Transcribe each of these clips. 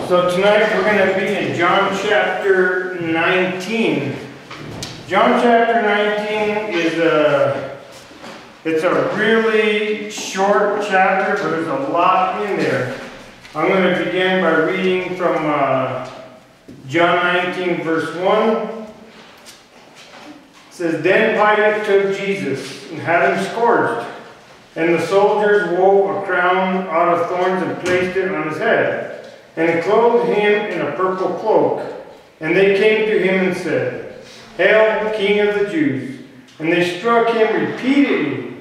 So tonight we're going to be in John chapter 19. John chapter 19 is it's a really short chapter, but there's a lot in there. I'm going to begin by reading from John 19 verse 1. It says, "Then Pilate took Jesus and had him scourged, and the soldiers wove a crown out of thorns and placed it on his head, and clothed him in a purple cloak. And they came to him and said, 'Hail, King of the Jews!' And they struck him repeatedly.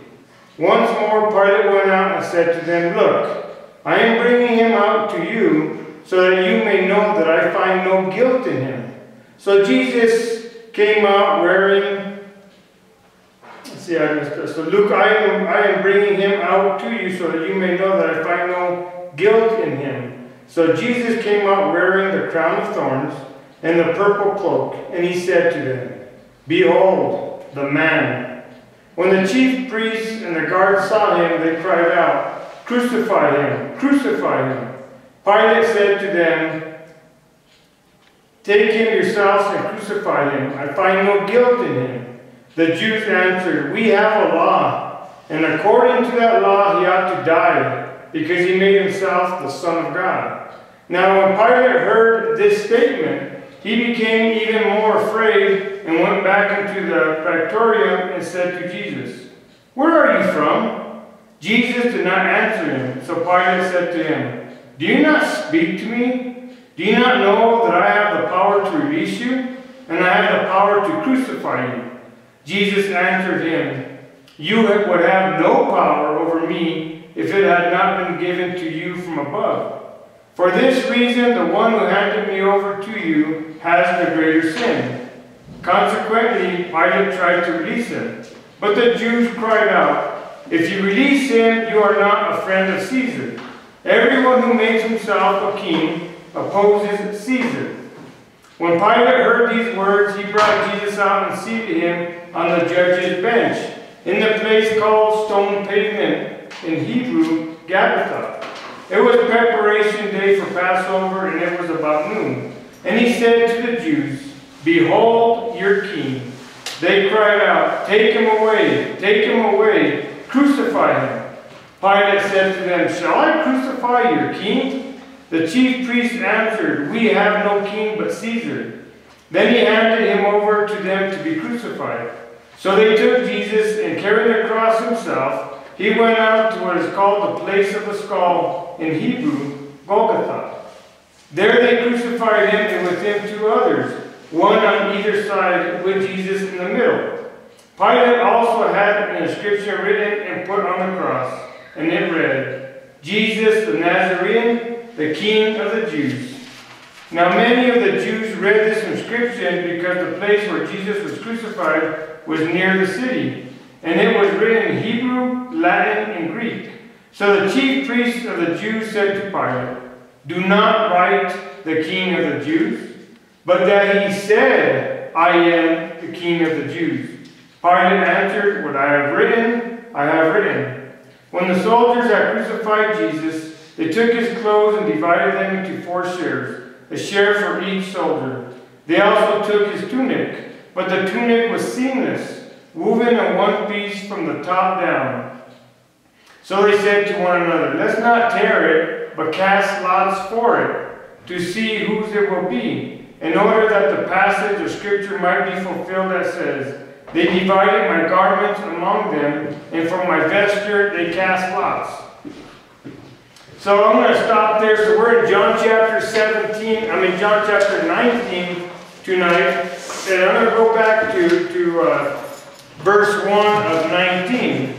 Once more Pilate went out and said to them, 'Look, I am bringing him out to you, so that you may know that I find no guilt in him.' So Jesus came out wearing..." So Luke, I am bringing him out to you, so that you may know that I find no guilt in him. So Jesus came out wearing the crown of thorns and the purple cloak, and he said to them, "Behold, the man." When the chief priests and the guards saw him, they cried out, "Crucify him! Crucify him!" Pilate said to them, "Take him yourselves and crucify him. I find no guilt in him." The Jews answered, "We have a law, and according to that law he ought to die, because he made himself the Son of God." Now when Pilate heard this statement, he became even more afraid and went back into the praetorium and said to Jesus, "Where are you from?" Jesus did not answer him. So Pilate said to him, "Do you not speak to me? Do you not know that I have the power to release you, and I have the power to crucify you?" Jesus answered him, "You would have no power over me if it had not been given to you from above. For this reason, the one who handed me over to you has the greater sin." Consequently, Pilate tried to release him. But the Jews cried out, "If you release him, you are not a friend of Caesar. Everyone who makes himself a king opposes Caesar." When Pilate heard these words, he brought Jesus out and seated him on the judge's bench, in the place called Stone Pavement, in Hebrew, Gabbatha. It was preparation day for Passover, and it was about noon. And he said to the Jews, "Behold your king." They cried out, take him away, crucify him." Pilate said to them, "Shall I crucify your king?" The chief priests answered, "We have no king but Caesar." Then he handed him over to them to be crucified. So they took Jesus, and carrying the cross himself, he went out to what is called the place of the skull, in Hebrew, Golgotha. There they crucified him, and with him two others, one on either side, with Jesus in the middle. Pilate also had an inscription written and put on the cross, and it read, "Jesus the Nazarene, the King of the Jews." Now many of the Jews read this inscription because the place where Jesus was crucified was near the city, and it was written in Hebrew, Latin, and Greek. So the chief priests of the Jews said to Pilate, "Do not write the King of the Jews, but that he said, 'I am the King of the Jews.'" Pilate answered, "What I have written, I have written." When the soldiers had crucified Jesus, they took his clothes and divided them into 4 shares, a share for each soldier. They also took his tunic, but the tunic was seamless, woven in one piece from the top down. So they said to one another, "Let's not tear it, but cast lots for it, to see whose it will be," in order that the passage of Scripture might be fulfilled that says, "They divided my garments among them, and for my vesture they cast lots." So I'm going to stop there. So we're in John chapter 19 tonight, and I'm going to go back to verse 1 of 19.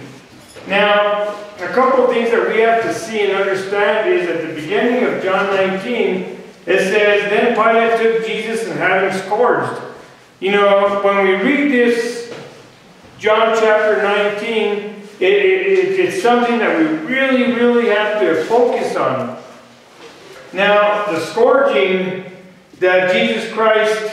Now, a couple of things that we have to see and understand is at the beginning of John 19, it says, "Then Pilate took Jesus and had him scourged." You know, when we read this, John chapter 19, it's something that we really have to focus on. Now, the scourging that Jesus Christ,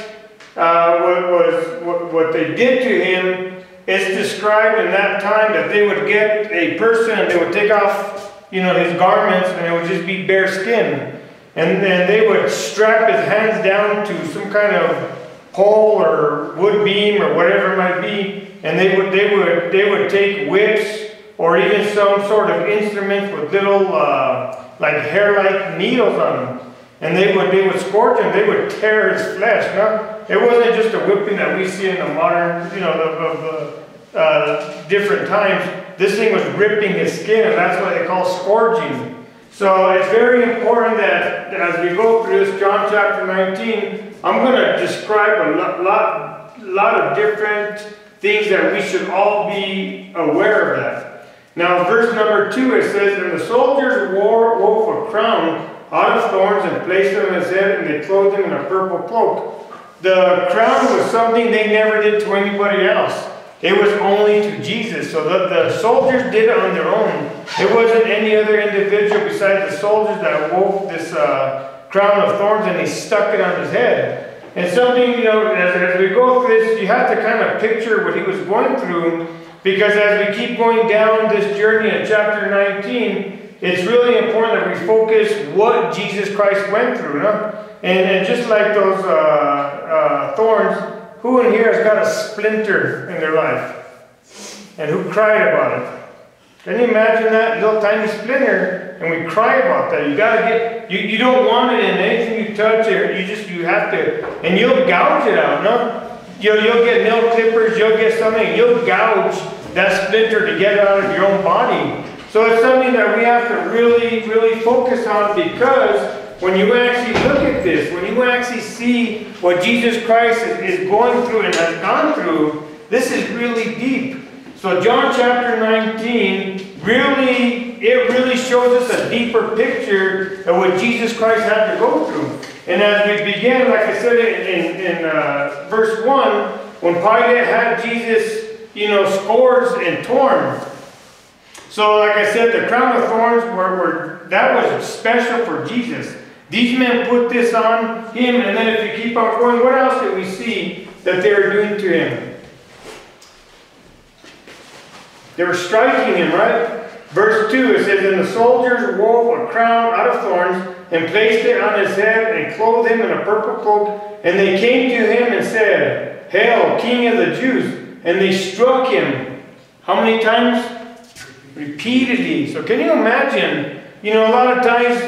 what they did to him, is described in that time that they would get a person and they would take off, his garments, and it would just be bare skin. And they would strap his hands down to some kind of pole or wood beam or whatever it might be, and they would take whips or even some sort of instruments with little like hair-like needles on them, and they would scourge him. They would tear his flesh. No, it wasn't just a whipping that we see in the modern, different times. This thing was ripping his skin, and that's what they call scourging. So it's very important that as we go through this John chapter 19, I'm going to describe a lot of different things that we should all be aware of that. Now, verse number 2, it says, "And the soldiers wove a crown out of thorns and placed it on his head, and they clothed him in a purple cloak." The crown was something they never did to anybody else. It was only to Jesus. So the soldiers did it on their own. It wasn't any other individual besides the soldiers that wove this crown of thorns and they stuck it on his head. And something, as we go through this, you have to kind of picture what he was going through, because as we keep going down this journey in chapter 19, it's really important that we focus what Jesus Christ went through. No? And just like those thorns, who in here has got a splinter in their life? And who cried about it? Can you imagine that little tiny splinter? And we cry about that. You gotta get, you don't want it in anything you touch, or you have to, and you'll gouge it out, no? You'll get nail clippers, you'll get something, you'll gouge that splinter to get it out of your own body. So it's something that we have to really, really focus on, because when you actually look at this, when you actually see what Jesus Christ is going through and has gone through, this is really deep. So John chapter 19 really shows us a deeper picture of what Jesus Christ had to go through. And as we begin, like I said in verse 1, when Pilate had Jesus, scourged and torn. So like I said, the crown of thorns that was special for Jesus. These men put this on him, and then if you keep on going, what else did we see that they were doing to him? They were striking him, right? Verse 2, it says, "And the soldiers wove a crown out of thorns and placed it on his head and clothed him in a purple cloak. And they came to him and said, 'Hail, King of the Jews!' And they struck him." How many times? Repeatedly. So can you imagine, a lot of times,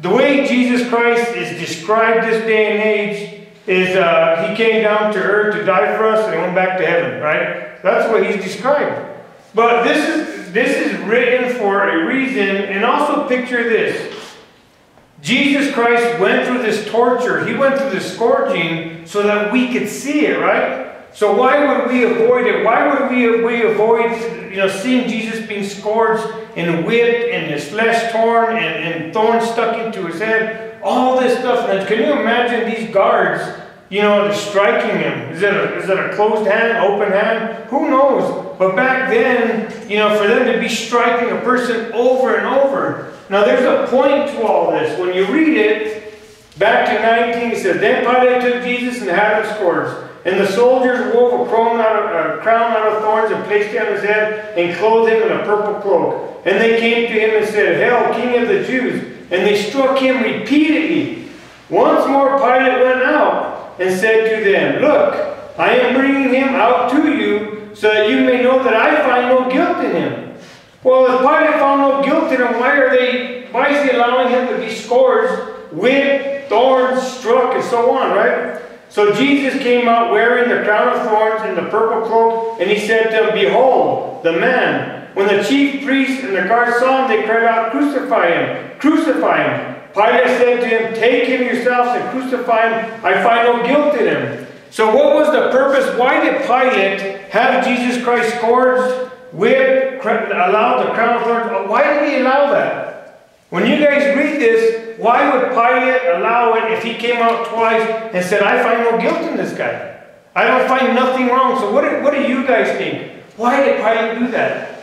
the way Jesus Christ is described this day and age is he came down to earth to die for us and he went back to heaven, right? That's what he's described. But this is written for a reason. And also picture this. Jesus Christ went through this torture. He went through this scourging so that we could see it, right? So why would we avoid it? Why would we avoid seeing Jesus being scourged and whipped and his flesh torn and thorns stuck into his head? All this stuff. And can you imagine these guards, striking him? Is it a closed hand, open hand? Who knows? But back then, for them to be striking a person over and over. Now there's a point to all this. When you read it, back to 19, it says, "Then Pilate took Jesus and had him scourged. And the soldiers wove a crown out of thorns and placed it on his head and clothed him in a purple cloak. And they came to him and said, 'Hail, King of the Jews!' And they struck him repeatedly. Once more Pilate went out and said to them, 'Look, I am bringing him out to you so that you may know that I find no guilt in him.'" Well, if Pilate found no guilt in him, why is he allowing him to be scourged, whipped, thorns, struck, and so on, right? So Jesus came out wearing the crown of thorns and the purple cloak, and he said to them, "Behold, the man." When the chief priests and the guards saw him, they cried out, "Crucify him! Crucify him!" Pilate said to him, "Take him yourselves and crucify him. I find no guilt in him." So what was the purpose? Why did Pilate have Jesus Christ scourged, whipped, allow the crown of thorns? Why did he allow that? When you guys read this, why would Pilate allow it if he came out twice and said, "I find no guilt in this guy. I don't find nothing wrong"? So what do you guys think? Why did Pilate do that?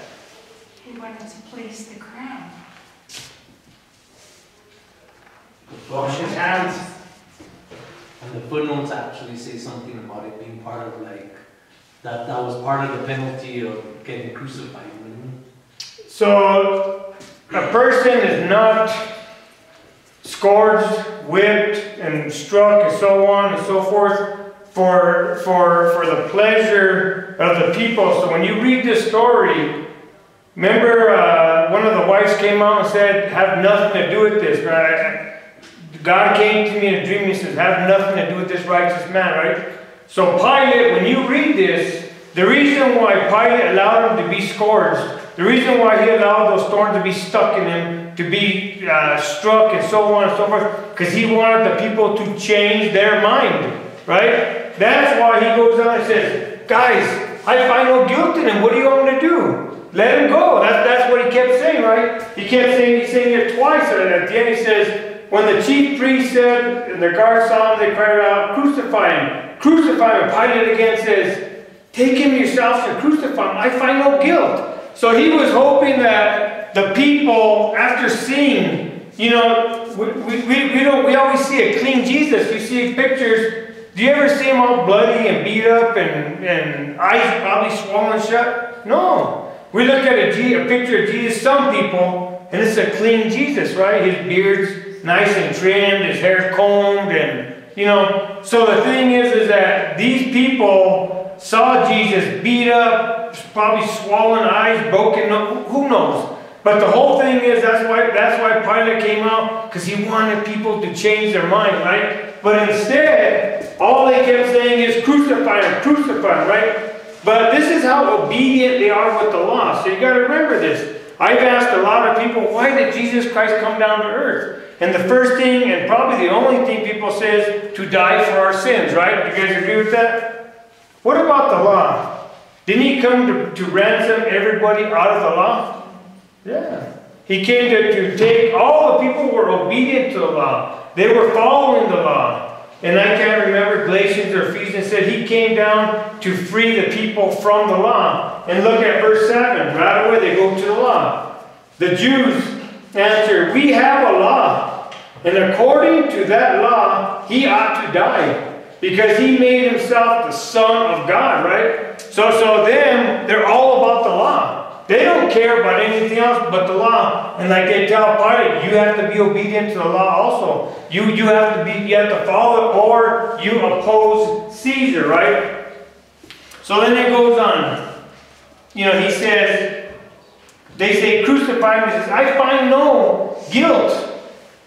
He wanted to place the crown. Wash his hands. And the footnotes actually say something about it being part of that was part of the penalty of getting crucified. So a person is not scourged scourged, whipped, and struck, and so on and so forth, for the pleasure of the people. So when you read this story, remember one of the wives came out and said, have nothing to do with this, right? God came to me in a dream and he says, have nothing to do with this righteous man, right? So Pilate, when you read this, the reason why Pilate allowed him to be scourged, the reason why he allowed those thorns to be stuck in him, to be struck and so on and so forth, because he wanted the people to change their mind, right? That's why he goes on and says, guys, I find no guilt in him. What do you want me to do? Let him go. That's what he kept saying, right? He kept saying, he's saying it twice, and at the end he says, when the chief priest said, and the guards saw him, they cried out, crucify him, crucify him. Pilate again says, take him yourselves and crucify him. I find no guilt. So he was hoping that the people, after seeing, you know, we always see a clean Jesus. You see pictures. Do you ever see him all bloody and beat up and eyes probably swollen shut? No. We look at a picture of Jesus, some people, and it's a clean Jesus, right? His beard's nice and trimmed, his hair combed, and, you know. So the thing is that these people saw Jesus beat up, probably swollen eyes, broken, who knows? But the whole thing is, that's why Pilate came out, because he wanted people to change their mind, right? But instead, all they kept saying is crucify him, right? But this is how obedient they are with the law. So you got to remember this. I've asked a lot of people, why did Jesus Christ come down to earth? And the first thing, and probably the only thing people say is to die for our sins, right? You guys agree with that? What about the law? Didn't he come to ransom everybody out of the law? Yeah. He came to take, all the people were obedient to the law. They were following the law. And I can't remember, Galatians or Ephesians said he came down to free the people from the law. And look at verse 7. Right away they go to the law. The Jews answered, we have a law. And according to that law, he ought to die. Because he made himself the Son of God, right? So them, they're all about the law. They don't care about anything else but the law. And like they tell Pilate, you have to be obedient to the law also. You have to follow it, or you oppose Caesar, right? So then it goes on. You know, he says, they say crucify him. He says, I find no guilt.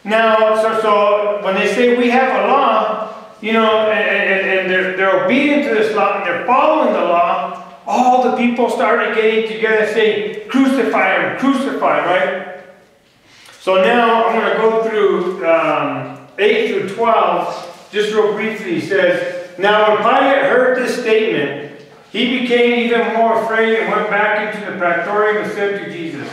Now, so when they say we have a law, you know, and they're obedient to this law, and they're following the law, all the people started getting together and saying, crucify him, right? So now I'm going to go through 8 through 12, just real briefly. He says, now when Pilate heard this statement, he became even more afraid and went back into the praetorium and said to Jesus,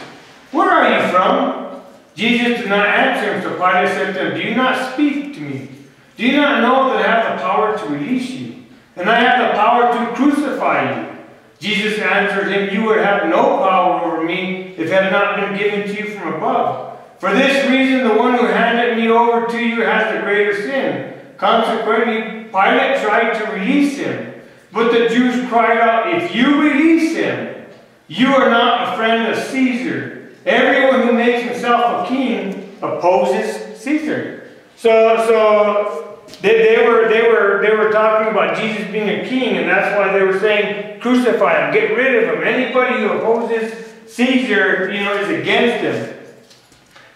where are you from? Jesus did not answer him, so Pilate said to him, do you not speak to me? Do you not know that I have the power to release you? And I have the power to crucify you. Jesus answered him, you would have no power over me if it had not been given to you from above. For this reason, the one who handed me over to you has the greater sin. Consequently, Pilate tried to release him. But the Jews cried out, if you release him, you are not a friend of Caesar. Everyone who makes himself a king opposes Caesar. So they were talking about Jesus being a king, and that's why they were saying, crucify him, get rid of him. Anybody who opposes Caesar, you know, is against him.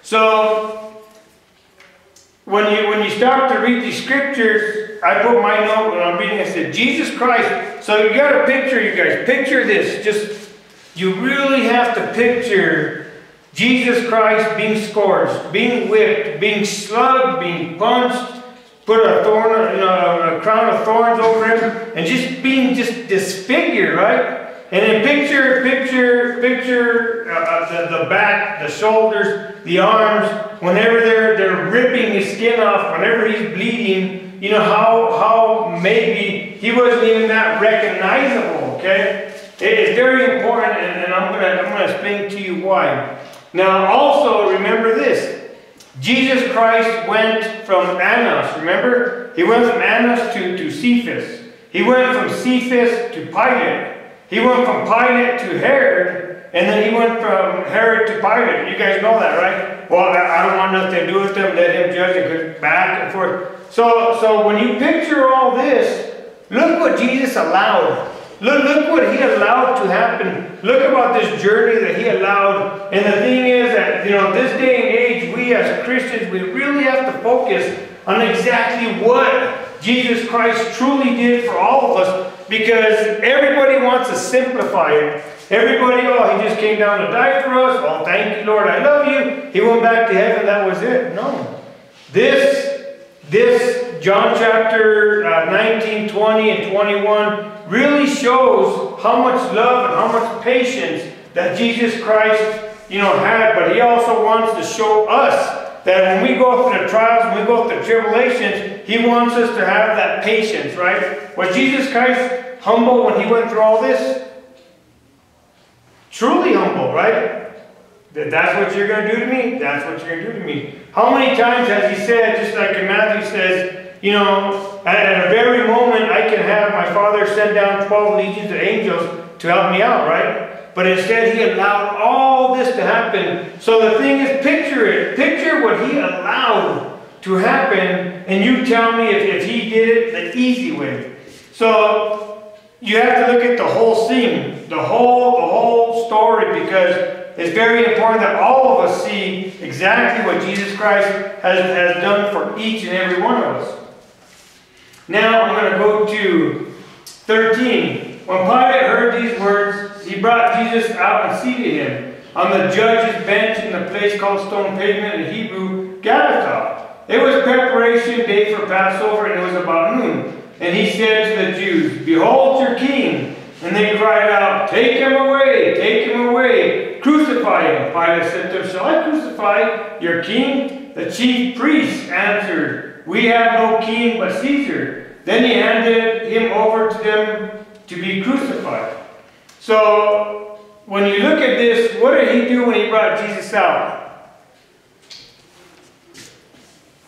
So when you start to read these scriptures, I put my note when I'm reading, I said, Jesus Christ. So you got to picture, you guys, picture this. Just, you really have to picture Jesus Christ being scourged, being whipped, being slugged, being punched, put a a crown of thorns over him, and just being disfigured, right? And then picture the back, the shoulders, the arms. Whenever they're ripping his skin off, whenever he's bleeding, you know how maybe he wasn't even that recognizable. Okay, it's very important, and I'm gonna explain to you why. Now, also remember this. Jesus Christ went from Annas, remember? He went from Annas to Cephas. He went from Cephas to Pilate. He went from Pilate to Herod, and then he went from Herod to Pilate. You guys know that, right? Well, I don't want nothing to do with them. Let him judge judge, it goes back and forth. So when you picture all this, look what Jesus allowed. Look what he allowed to happen. Look about this journey that he allowed. And the thing is that, this day and age, we as Christians, we really have to focus on exactly what Jesus Christ truly did for all of us, because everybody wants to simplify it. Everybody, he just came down to die for us. Oh, thank you, Lord, I love you. He went back to heaven, that was it. No. This John chapter 19, 20, and 21 really shows how much love and how much patience that Jesus Christ, had. But he also wants to show us that when we go through the trials, when we go through the tribulations, he wants us to have that patience, right? Was Jesus Christ humble when he went through all this? Truly humble, right? That's what you're going to do to me? That's what you're going to do to me. How many times has he said, just like in Matthew says, at a very moment I can have my Father send down 12 legions of angels to help me out, right? But instead he allowed all this to happen. So the thing is, picture it. Picture what he allowed to happen, and you tell me if he did it the easy way. So you have to look at the whole scene, the whole story, because it's very important that all of us see exactly what Jesus Christ has done for each and every one of us. Now I'm going to go to 13. When Pilate heard these words, he brought Jesus out and seated him on the judge's bench in the place called Stone Pavement, in Hebrew, Gabbatha. It was preparation day for Passover, and it was about noon. And he said to the Jews, "Behold your king." And they cried out, "Take him away, take him away, crucify him." Pilate said to them, "Shall I crucify your king?" The chief priests answered, "We have no king but Caesar." Then he handed him over to them to be crucified. So, when you look at this, what did he do when he brought Jesus out?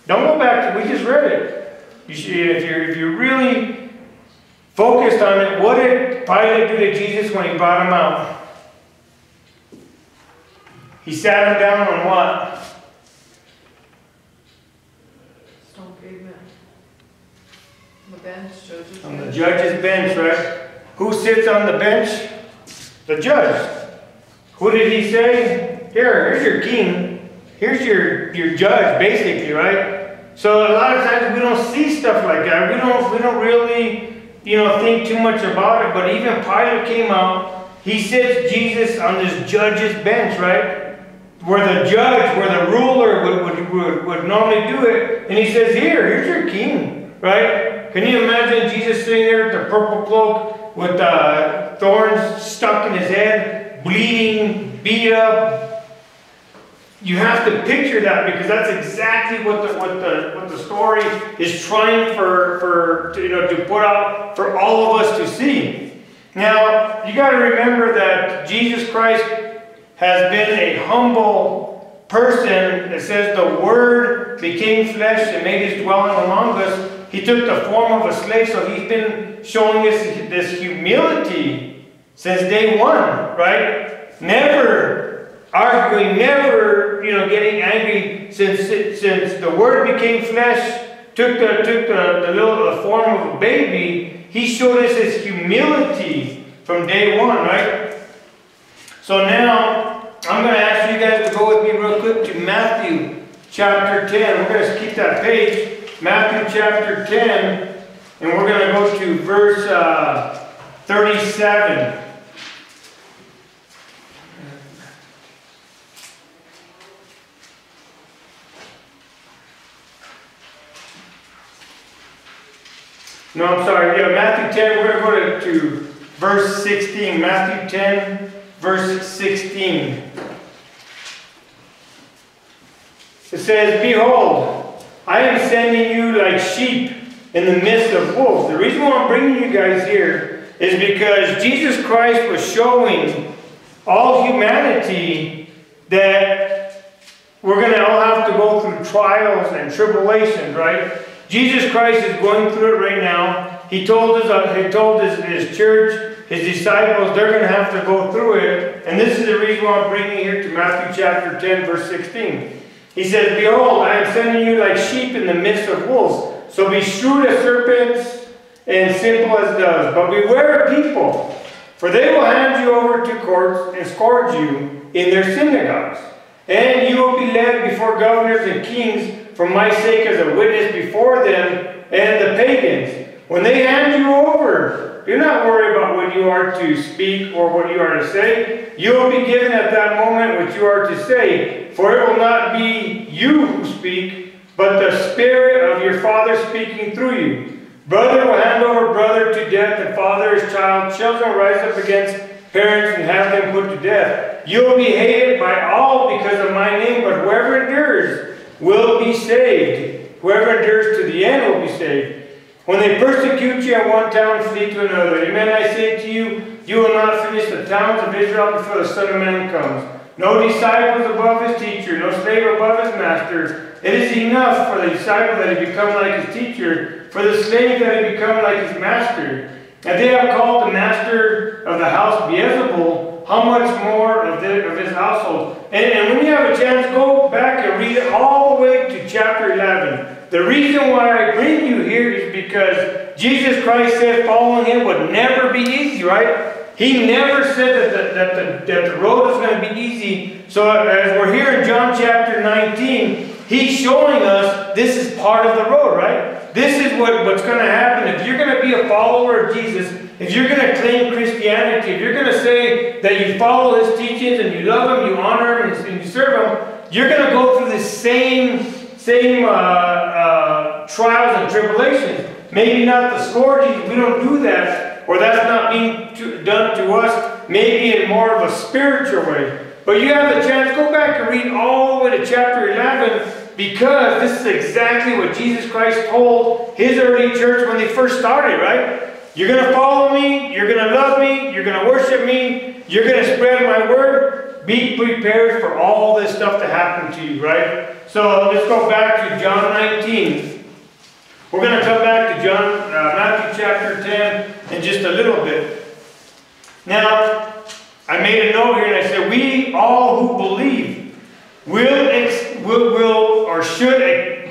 Don't go back to, we just read it. You should, if you're really focused on it, what did Pilate do to Jesus when he brought him out? He sat him down on what? Stone pavement. On the bench, judge's bench. On the judge's bench, right? Who sits on the bench? The judge. Who did he say? Here's your king. Here's your judge, basically, right? So a lot of times we don't see stuff like that. We don't really, think too much about it. But even Pilate came out. He sits Jesus on this judge's bench, right? Where the judge, where the ruler would normally do it. And he says, here's your king, right? Can you imagine Jesus sitting there with the purple cloak with thorns stuck in his head, bleeding, beat up? You have to picture that, because that's exactly what the story is trying to put out for all of us to see. Now, you got to remember that Jesus Christ has been a humble person. It says the Word became flesh and made his dwelling among us. He took the form of a slave, so he's been showing us this humility since day one, right? Never arguing, never, getting angry. Since the Word became flesh, took the form of a baby, he showed us his humility from day one, right? So now, I'm going to ask you guys to go with me real quick to Matthew chapter 10. We're going to keep that page. Matthew chapter 10, and we're going to go to verse 37. No, I'm sorry. Yeah, Matthew 10, we're going to go to verse 16. Matthew 10, verse 16. It says, "Behold, I am sending you like sheep in the midst of wolves." The reason why I'm bringing you guys here is because Jesus Christ was showing all humanity that we're going to all have to go through trials and tribulations, right? Jesus Christ is going through it right now. He told his church, his disciples, they're going to have to go through it. And this is the reason why I'm bringing you here to Matthew chapter 10, verse 16. He says, behold, I am sending you like sheep in the midst of wolves. So be shrewd as serpents and simple as doves. But beware of people, for they will hand you over to courts and scourge you in their synagogues. And you will be led before governors and kings for my sake as a witness before them and the pagans. When they hand you over, do not worry about what you are to speak or what you are to say. You will be given at that moment what you are to say. For it will not be you who speak, but the Spirit of your Father speaking through you. Brother will hand over brother to death, and father his child. Children rise up against parents and have them put to death. You will be hated by all because of my name, but whoever endures will be saved. Whoever endures to the end will be saved. When they persecute you in one town, flee to another. Amen, I say to you, you will not finish the towns of Israel before the Son of Man comes. No disciple is above his teacher, no slave above his master. It is enough for the disciple that he become like his teacher, for the slave that he become like his master. And they have called the master of the house Beelzebul, how much more of his household? And when you have a chance, go back and read it all the way to chapter 11. The reason why I bring you here is because Jesus Christ said following him would never be easy, right? He never said that the road was going to be easy. So as we're here in John chapter 19, he's showing us this is part of the road, right? This is what's going to happen. If you're going to be a follower of Jesus, if you're going to claim Christianity, if you're going to say that you follow his teachings and you love him, you honor him, and you serve him, you're going to go through the same trials and tribulations. Maybe not the scourging, we don't do that, or that's not being done to us, maybe in more of a spiritual way. But you have the chance, go back and read all the way to chapter 11, because this is exactly what Jesus Christ told his early church when they first started, right? You're going to follow me, you're going to love me, you're going to worship me, you're going to spread my word. Be prepared for all this stuff to happen to you, right? So let's go back to John 19. We're going to come back to Matthew chapter 10 in just a little bit. Now, I made a note here and I said, we all who believe will or should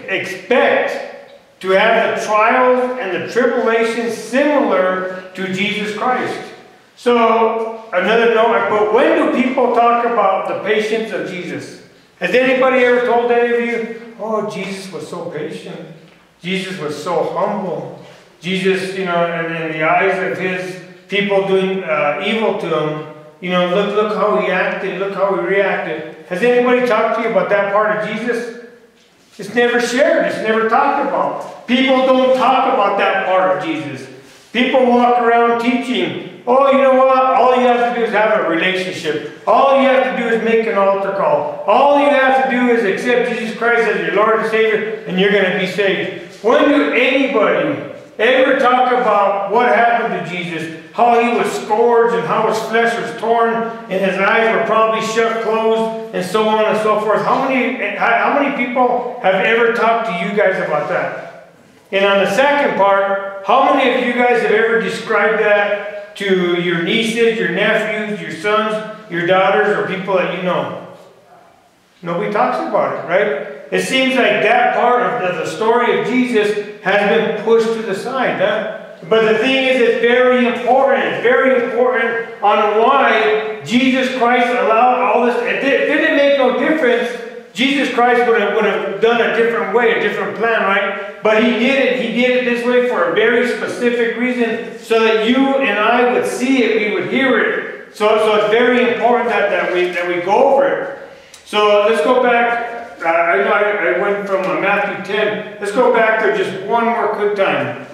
expect to have the trials and the tribulations similar to Jesus Christ. So, another note I put, when do people talk about the patience of Jesus? Has anybody ever told any of you, oh, Jesus was so patient. Jesus was so humble. Jesus, you know, in the eyes of his people doing evil to him, you know, look how he acted, look how he reacted. Has anybody talked to you about that part of Jesus? It's never shared. It's never talked about. People don't talk about that part of Jesus. People walk around teaching, oh, you know what? All you have to do is have a relationship. All you have to do is make an altar call. All you have to do is accept Jesus Christ as your Lord and Savior, and you're going to be saved. When do anybody ever talk about what happened to Jesus? How he was scourged and how his flesh was torn and his eyes were probably shut closed and so on and so forth. How many people have ever talked to you guys about that? And on the second part, how many of you guys have ever described that to your nieces, your nephews, your sons, your daughters, or people that you know? Nobody talks about it, right? It seems like that part of the story of Jesus has been pushed to the side. But the thing is, it's very important. It's very important on why Jesus Christ allowed all this. It didn't make no difference. Jesus Christ would have done a different way, a different plan, right? But he did it. He did it this way for a very specific reason, so that you and I would see it, we would hear it. So it's very important that we go over it. So let's go back. I know I went from Matthew 10. Let's go back there just one more quick time.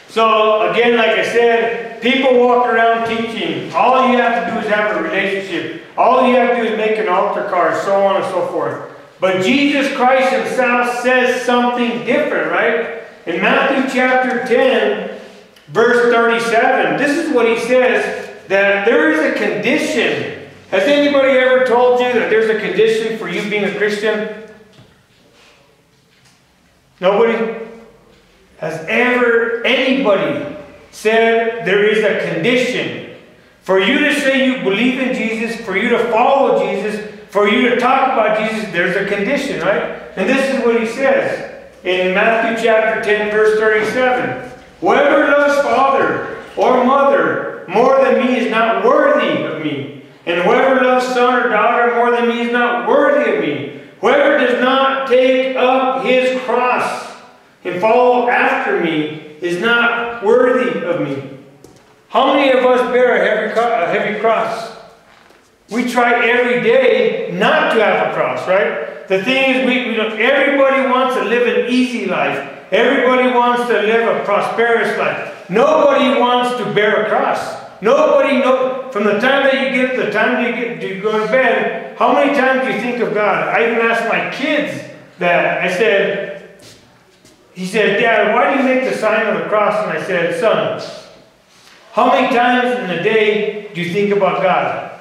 So again, like I said, people walk around teaching. All you have to do is have a relationship. All you have to do is make an altar card, so on and so forth. But Jesus Christ himself says something different, right? In Matthew chapter 10, verse 37, this is what he says, that there is a condition. Has anybody ever told you that there's a condition for you being a Christian? Nobody? Has ever anybody said there is a condition for you to say you believe in Jesus, for you to follow Jesus, for you to talk about Jesus, there's a condition, right? And this is what he says in Matthew chapter 10, verse 37. Whoever loves father or mother more than me is not worthy of me. And whoever loves son or daughter more than me is not worthy of me. Whoever does not take up his cross and follow after me is not worthy of me. How many of us bear a heavy cross? We try every day not to have a cross, right? The thing is, everybody wants to live an easy life. Everybody wants to live a prosperous life. Nobody wants to bear a cross. Nobody knows. From the time that you get to the time you go to bed, how many times do you think of God? I even asked my kids that. He said, Dad, why do you make the sign of the cross? And I said, son, how many times in a day do you think about God?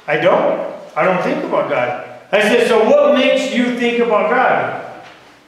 I don't think about God. I said, so what makes you think about God?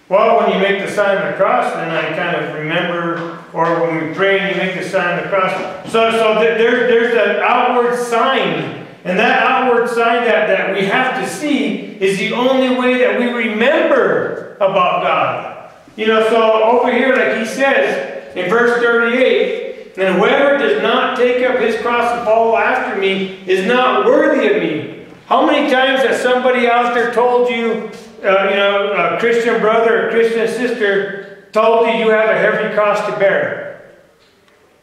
Well, when you make the sign of the cross, then I kind of remember, or when we pray and you make the sign of the cross. So there's an outward sign. And that outward sign that we have to see is the only way that we remember about God. So over here, like he says in verse 38, and whoever does not take up his cross and follow after me is not worthy of me. How many times has somebody out there told you, a Christian brother or Christian sister told you have a heavy cross to bear?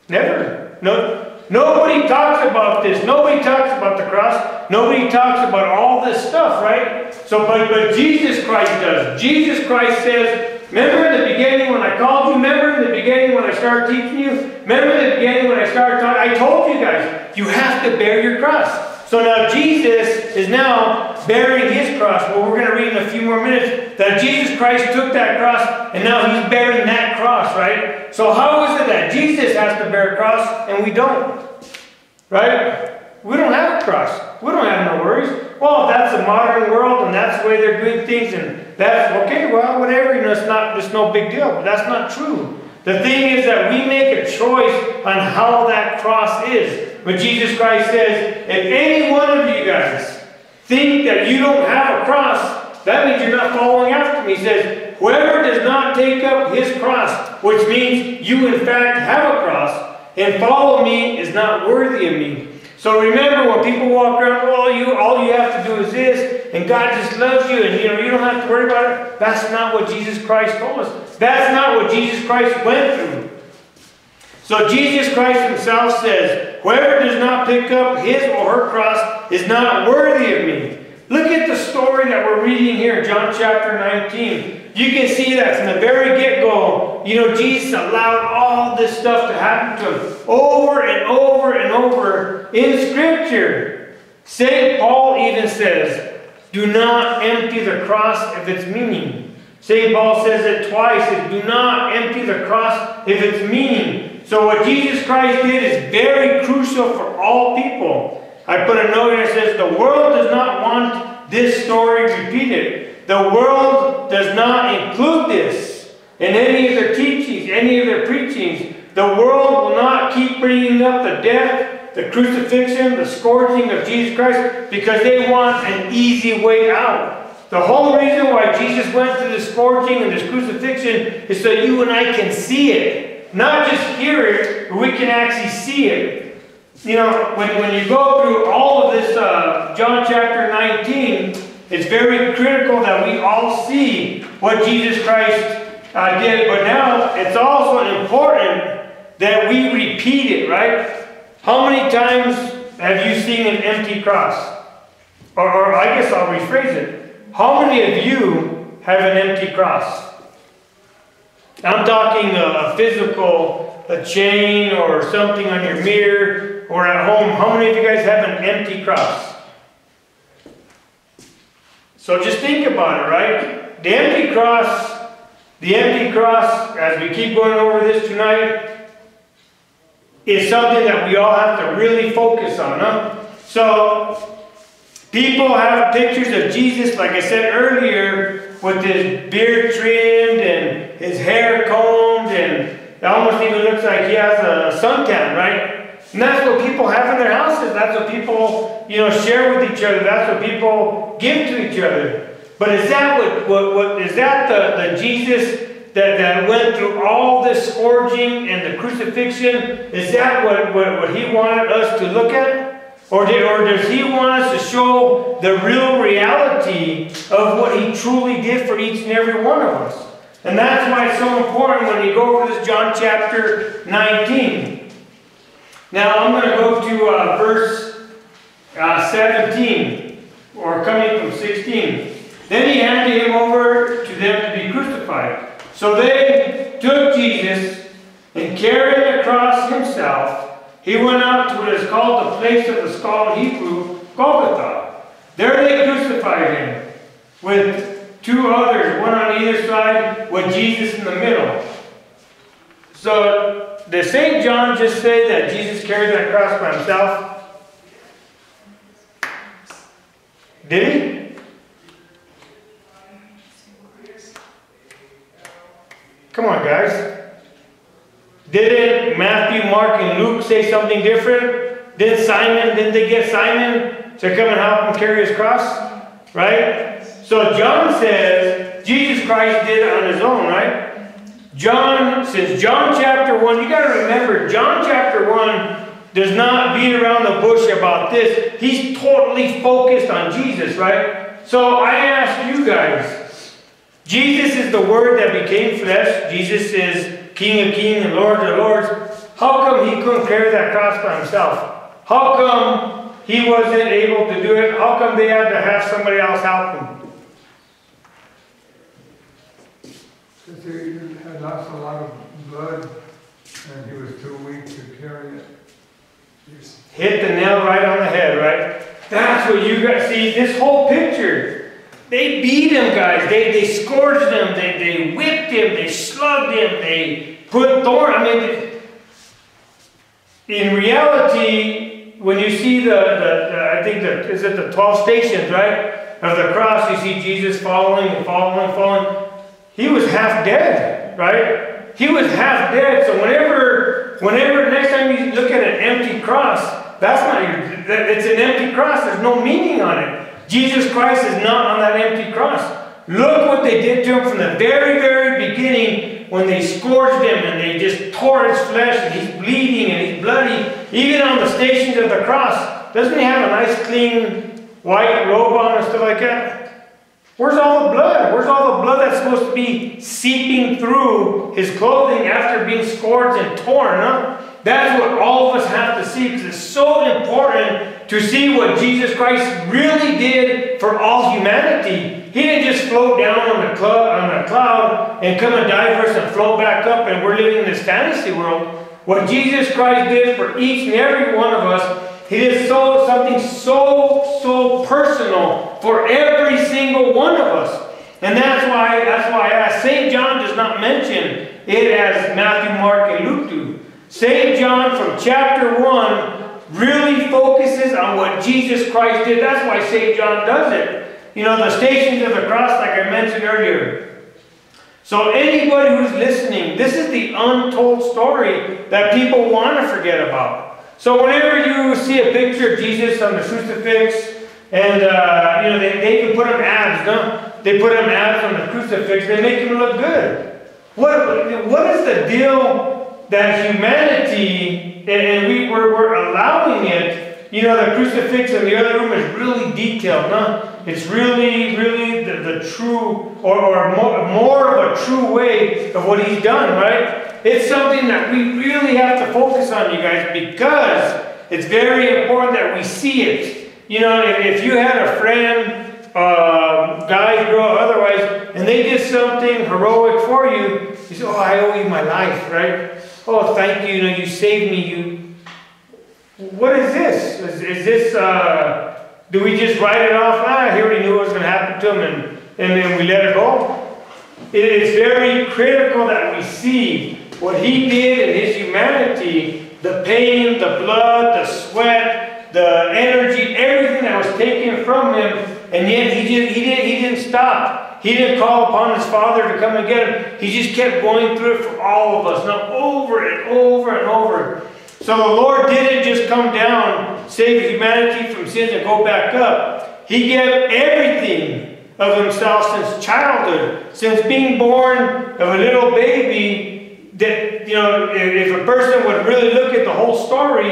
Never. No. Nobody talks about this. Nobody talks about the cross. Nobody talks about all this stuff, right? So, but Jesus Christ does. Jesus Christ says, remember in the beginning when I called you? Remember in the beginning when I started teaching you? Remember in the beginning when I started talking? I told you guys, you have to bear your cross. So now Jesus is now bearing his cross. Well, we're going to read in a few more minutes that Jesus Christ took that cross and now he's bearing that cross, right? So how is it that Jesus has to bear a cross and we don't? Right? We don't have a cross. We don't have no worries. Well, if that's the modern world and that's the way they're doing things and that's okay, well, whatever, it's no big deal. But that's not true. The thing is that we make a choice on how that cross is. But Jesus Christ says, if any one of you guys think that you don't have a cross, that means you're not following after me. He says, whoever does not take up his cross, which means you in fact have a cross, and follow me is not worthy of me. So remember, when people walk around, well, all you have to do is this, and God just loves you, and you don't have to worry about it. That's not what Jesus Christ told us. That's not what Jesus Christ went through. So Jesus Christ himself says, whoever does not pick up his or her cross is not worthy of me. Look at the story that we're reading here, John chapter 19. You can see that from the very get-go, Jesus allowed all this stuff to happen to him over and over and over in Scripture. St. Paul even says, do not empty the cross of its meaning. St. Paul says it twice, do not empty the cross of its meaning. So what Jesus Christ did is very crucial for all people. I put a note here that says, the world does not want this story repeated. The world does not include this in any of their teachings, any of their preachings. The world will not keep bringing up the death, the crucifixion, the scourging of Jesus Christ because they want an easy way out. The whole reason why Jesus went through the scourging and this crucifixion is so you and I can see it. Not just hear it, but we can actually see it. When you go through all of this John chapter 19, it's very critical that we all see what Jesus Christ did. But now, it's also important that we repeat it, right? How many times have you seen an empty cross? Or I guess I'll rephrase it. How many of you have an empty cross? I'm talking a physical, a chain or something on your mirror or at home. How many of you guys have an empty cross? So just think about it, right? The empty cross, as we keep going over this tonight, is something that we all have to really focus on, huh? So, people have pictures of Jesus, like I said earlier, with his beard trimmed and his hair combed, and it almost even looks like he has a suntan, right? And that's what people have in their houses. That's what people, share with each other. That's what people give to each other. But is that is that the Jesus that went through all this scourging and the crucifixion? Is that what he wanted us to look at? Or does he want us to show the real reality of what he truly did for each and every one of us? And that's why it's so important when you go over this John chapter 19. Now I'm going to go to verse 17, or coming from 16. Then he handed him over to them to be crucified. So they took Jesus, and carrying the cross himself, he went out to what is called the place of the skull in Hebrew, Golgotha. There they crucified him with two others, one on either side, with Jesus in the middle. So, did St. John just say that Jesus carried that cross by himself? Did he? Come on, guys. Didn't Matthew, Mark, and Luke say something different? Didn't they get Simon to come and help him carry his cross? Right? So John says Jesus Christ did it on his own, right? Since John chapter 1, you got to remember, John chapter 1 does not beat around the bush about this. He's totally focused on Jesus, right? So I ask you guys, Jesus is the Word that became flesh. Jesus is King of kings and Lord of lords. How come he couldn't carry that cross by himself? How come he wasn't able to do it? How come they had to have somebody else help him? Because he had lost a lot of blood and he was too weak to carry it. Hit the nail right on the head, right? That's what you guys see. This whole picture, they beat him, guys. They scourged him. They whipped him. They slugged him. They put thorns. I mean, in reality, when you see I think is it the 12 stations, right, of the cross, you see Jesus falling and falling and falling. He was half dead, right? He was half dead. So whenever next time you look at an empty cross, it's an empty cross. There's no meaning on it. Jesus Christ is not on that empty cross. Look what they did to him from the very, very beginning when they scourged him and they just tore his flesh and he's bleeding and he's bloody. Even on the stations of the cross, doesn't he have a nice clean white robe on and stuff like that? Where's all the blood? Where's all the blood that's supposed to be seeping through his clothing after being scourged and torn? Huh? That's what all of us have to see, because it's so important to see what Jesus Christ really did for all humanity. He didn't just float down on a cloud and come and die for us and float back up and we're living in this fantasy world. What Jesus Christ did for each and every one of us, he did something so personal for every single one of us. And that's why I asked. St. John does not mention it as Matthew, Mark, and Luke do. St. John from chapter 1 really focuses on what Jesus Christ did. That's why St. John does it. You know, the stations of the cross, like I mentioned earlier. So anybody who's listening, this is the untold story that people want to forget about. So whenever you see a picture of Jesus on the crucifix, and they even put him abs, don't they? Put him abs on the crucifix. They make him look good. What is the deal that humanity and we're allowing it? You know, the crucifix in the other room is really detailed, no? It's really the true, or more of a true way of what he's done, right? It's something that we really have to focus on, you guys, because it's very important that we see it. You know, if you had a friend, guy, girl, otherwise, and they did something heroic for you, you say, oh, I owe you my life, right? Oh, thank you, you saved me. What is this? Is this, do we just write it off? He already knew what was going to happen to him, and then we let it go? It is very critical that we see what he did in his humanity, the pain, the blood, the sweat, the energy, everything that was taken from him, and yet he didn't stop. He didn't call upon his Father to come and get him. He just kept going through it for all of us, now over and over and over. So the Lord didn't just come down, save humanity from sin and go back up. He gave everything of himself since childhood, since being born of a little baby. That, you know, if a person would really look at the whole story,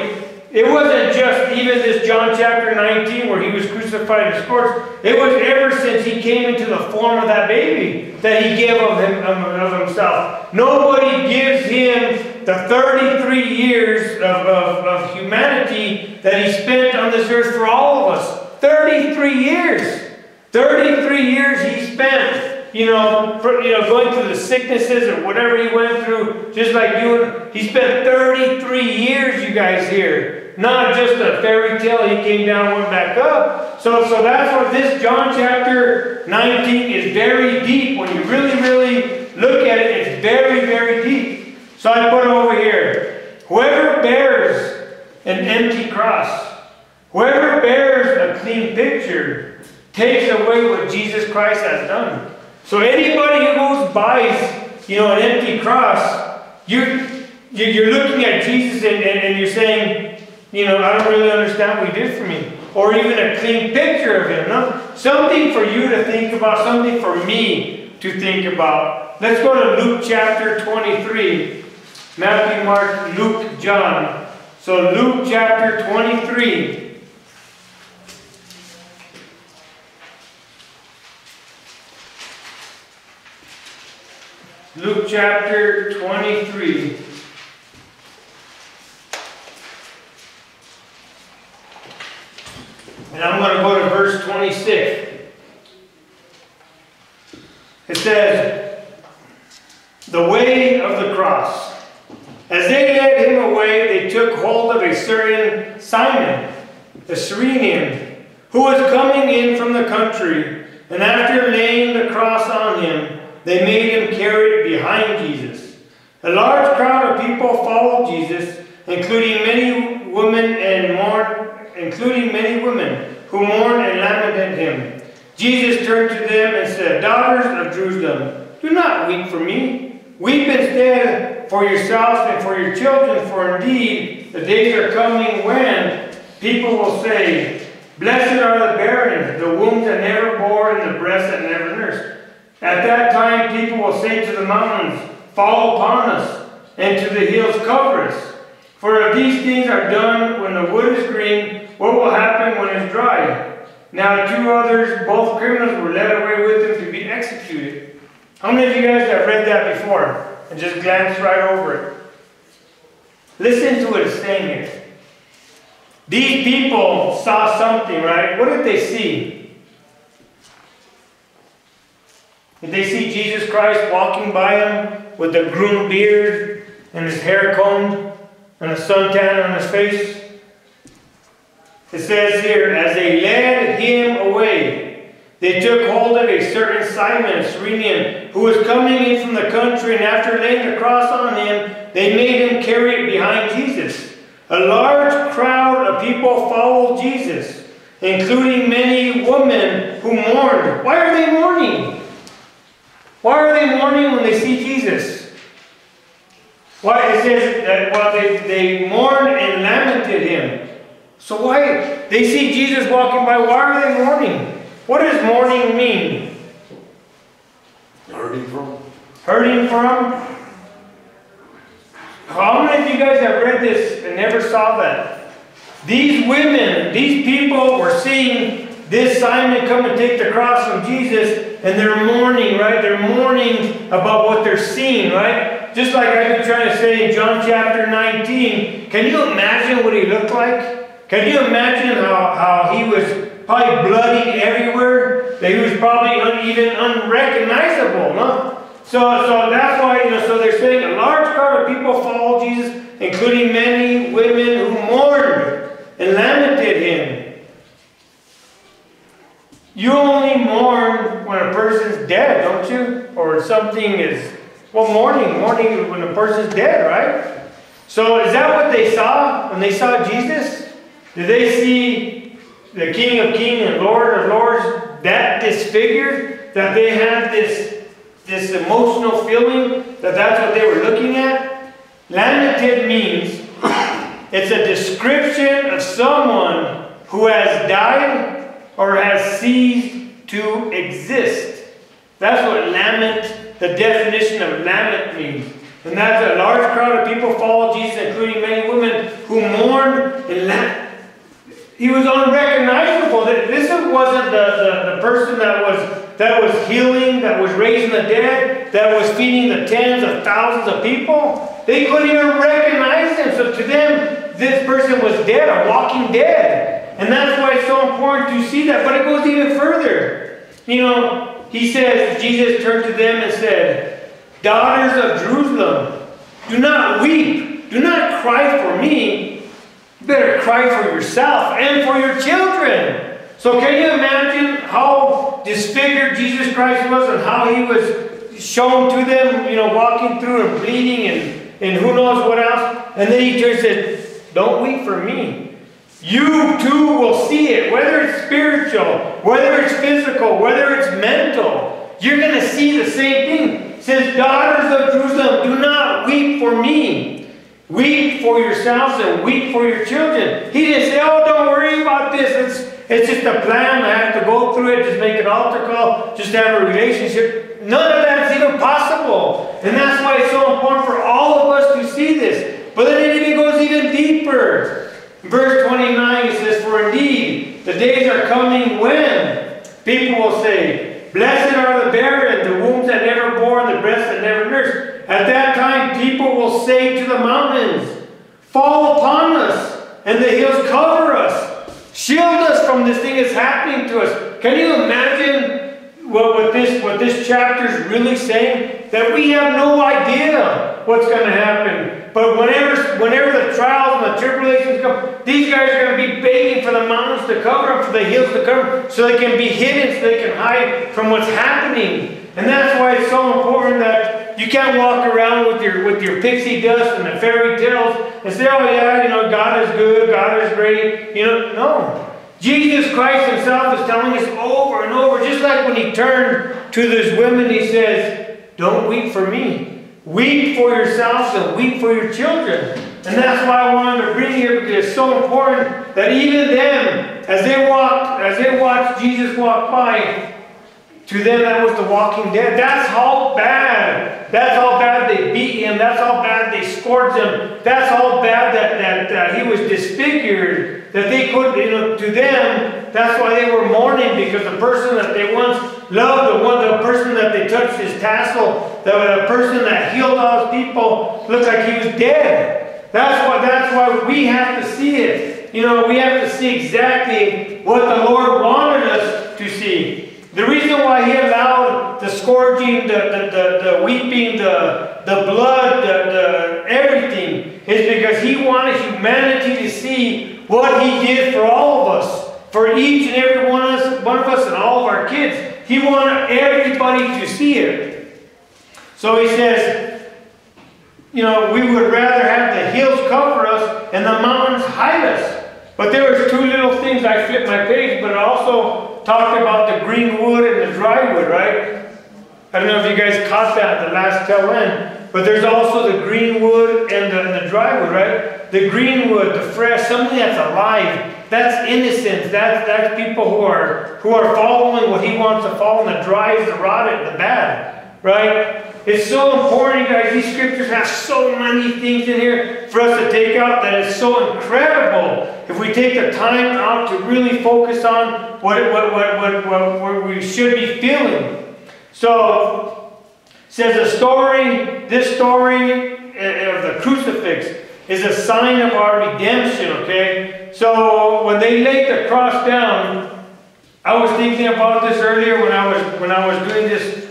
it wasn't just even this John chapter 19 where he was crucified and scourged. It was ever since he came into the form of that baby that he gave of himself. Nobody gives him the 33 years of humanity that he spent on this earth for all of us. 33 years. 33 years he spent, going through the sicknesses or whatever he went through, just like you. He spent 33 years, you guys here. Not just a fairy tale, he came down, went back up. So that's what this John chapter 19 is very deep. When you really, really look at it, it's very, very deep. So I put it over here. Whoever bears an empty cross, whoever bears a clean picture, takes away what Jesus Christ has done. So anybody who goes buys, an empty cross, you're looking at Jesus and you're saying, I don't really understand what he did for me. Or even a clean picture of him. No? Something for you to think about, something for me to think about. Let's go to Luke chapter 23. Matthew, Mark, Luke, John. So Luke chapter 23. Luke chapter 23. And I'm going to go to verse 26. It says, the way of the cross. As they led him away, they took hold of a certain Simon, the Cyrenian, who was coming in from the country. And after laying the cross on him, they made him carry it behind Jesus. A large crowd of people followed Jesus, including many women who mourned and lamented him. Jesus turned to them and said, daughters of Jerusalem, do not weep for me. Weep instead for yourselves and for your children, for indeed the days are coming when people will say, blessed are the barren, the wombs that never bore, and the breasts that never nursed. At that time people will say to the mountains, fall upon us, and to the hills, cover us. For if these things are done when the wood is green, what will happen when it's dry? Now 2 others, both criminals, were led away with him to be executed. How many of you guys have read that before and just glanced right over it? Listen to what it's saying here. These people saw something, right? What did they see? Did they see Jesus Christ walking by them with a groomed beard and his hair combed and a suntan on his face? It says here, as they led him away, they took hold of a certain Simon, a Cyrenian, who was coming in from the country, and after laying the cross on him, they made him carry it behind Jesus. A large crowd of people followed Jesus, including many women who mourned. Why are they mourning? Why are they mourning when they see Jesus? Why? It says that they mourned and lamented him. So why? They see Jesus walking by. Why are they mourning? What does mourning mean? Hurting from? Hurting from? How many of you guys have read this and never saw that? These women, these people were seeing this Simon come and take the cross from Jesus, and they're mourning, right? They're mourning about what they're seeing, right? Just like I've been trying to say in John chapter 19. Can you imagine what he looked like? Can you imagine how he was probably bloody everywhere? That he was probably even unrecognizable, no? So that's why, so they're saying a large crowd of people followed Jesus, including many women who mourned and lamented him. You only mourn when a person's dead, don't you? Or something is, mourning is when a person's dead, right? So is that what they saw when they saw Jesus? Did they see the King of Kings and Lord of Lords that disfigured? That they had this emotional feeling? That's what they were looking at? Lamented means It's a description of someone who has died or has ceased to exist. That's what lament, the definition of lament means. And that's a large crowd of people follow Jesus, including many women who mourn and lament. He was unrecognizable. This wasn't the person that was healing, that was raising the dead, that was feeding the tens of thousands of people. They couldn't even recognize him. So to them, this person was dead, a walking dead. And that's why it's so important to see that. But it goes even further. You know, he says, Jesus turned to them and said, "Daughters of Jerusalem, do not weep. Do not cry for me. You better cry for yourself and for your children." So can you imagine how disfigured Jesus Christ was and how he was shown to them, you know, walking through and bleeding and who knows what else. And then he turns and said, "Don't weep for me. You too will see it, whether it's spiritual, whether it's physical, whether it's mental. You're going to see the same thing." It says, "Daughters of Jerusalem, do not weep for me. Weep for yourselves and weep for your children." He didn't say, "Oh, don't worry about this. It's just a plan. I have to go through it. Just make an altar call. Just have a relationship." None of that is even possible. And that's why it's so important for all of us to see this. But then it even goes even deeper. Verse 29, it says, "For indeed, the days are coming when people will say, 'Blessed are the barren, the wombs that never bore, and the breasts that never nursed.' At that time, people will say to the mountains, 'Fall upon us,' and the hills, 'Cover us.' Shield us from this thing that's happening to us." Can you imagine what this chapter is really saying? That we have no idea what's going to happen. But whenever the trials and the tribulations come, these guys are going to be begging for the mountains to cover them, for the hills to cover them, so they can be hidden, so they can hide from what's happening. And that's why it's so important that you can't walk around with your pixie dust and the fairy tales and say, "Oh yeah, you know, God is good, God is great." You know, no. Jesus Christ himself is telling us over and over, just like when he turned to these women, he says, "Don't weep for me. Weep for yourselves and weep for your children." And that's why I wanted to bring here, because it's so important that even them, as they watched Jesus walk by, to them that was the walking dead. That's how bad they beat him. That's how bad they scourged him. That's how bad that he was disfigured. That they could, you know, to them, that's why they were mourning, because the person that they once loved, the person that they touched his tassel, the person that healed all those people, looked like he was dead. That's why we have to see it. You know, we have to see exactly what the Lord wanted us to see. The reason why he allowed the scourging, the weeping, the blood, the everything, is because he wanted humanity to see what he did for all of us. For each and every one of us and all of our kids. He wanted everybody to see it. So he says, you know, we would rather have the hills cover us and the mountains hide us. But there was two little things. I flipped my page, but it also talked about the green wood and the dry wood, right? I don't know if you guys caught that at the last tail end. But there's also the green wood and the dry wood, right? The green wood, the fresh, something that's alive. That's innocence. That's people who are following what he wants to follow. And the dry is the rotted, the bad, right? It's so important, guys. These scriptures have so many things in here for us to take out that it's so incredible if we take the time out to really focus on what we should be feeling. So, it says this story of the crucifix is a sign of our redemption, okay? So, when they laid the cross down, I was thinking about this earlier when I was doing this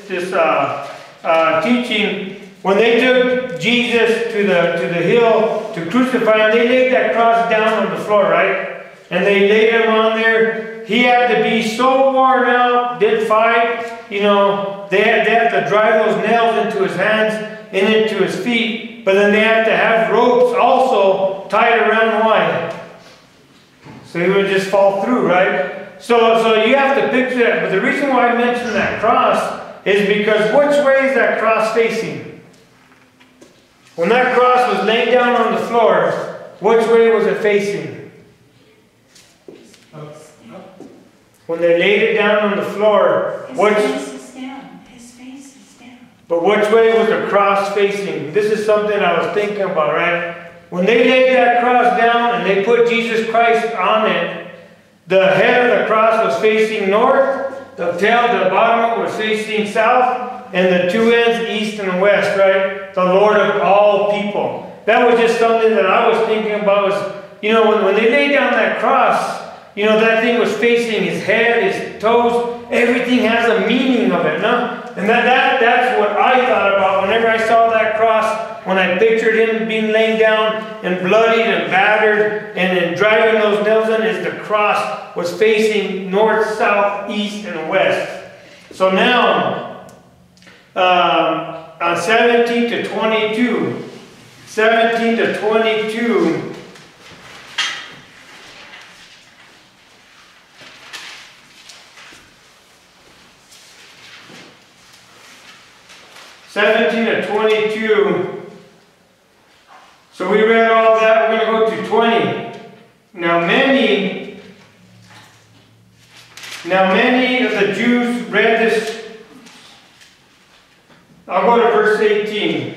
teaching. When they took Jesus to the hill to crucify him, they laid that cross down on the floor, right? And they laid him on there. He had to be so worn out, didn't fight. You know, they have to drive those nails into his hands and into his feet. But then they have to have ropes also tied around. Why? So he would just fall through, right? So you have to picture that. But the reason why I mentioned that cross is because which way is that cross facing? When that cross was laid down on the floor, which way was it facing? When they laid it down on the floor, His which... face is down. His face is down. But which way was the cross facing? This is something I was thinking about, right? When they laid that cross down and they put Jesus Christ on it, the head of the cross was facing north, the tail, the bottom was facing south, and the two ends east and west, right? The Lord of all people. That was just something that I was thinking about was, you know, when they laid down that cross, you know, that thing was facing his head, his toes, everything has a meaning of it, no? And that's what I thought about whenever I saw that cross, when I pictured him being laid down and bloodied and battered and then driving those nails in, is the cross was facing north, south, east, and west. So now, on 17 to 22, 17 to 22, 17 to 22. So we read all that. We're going to go to 20. Now many of the Jews read this. I'll go to verse 18.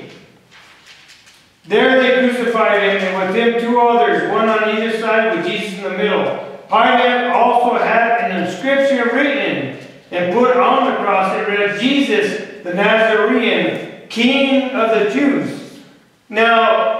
There they crucified him, and with him two others, one on either side with Jesus in the middle. Pilate also had an inscription written and put on the cross. It read, Jesus the Nazarene, King of the Jews. Now,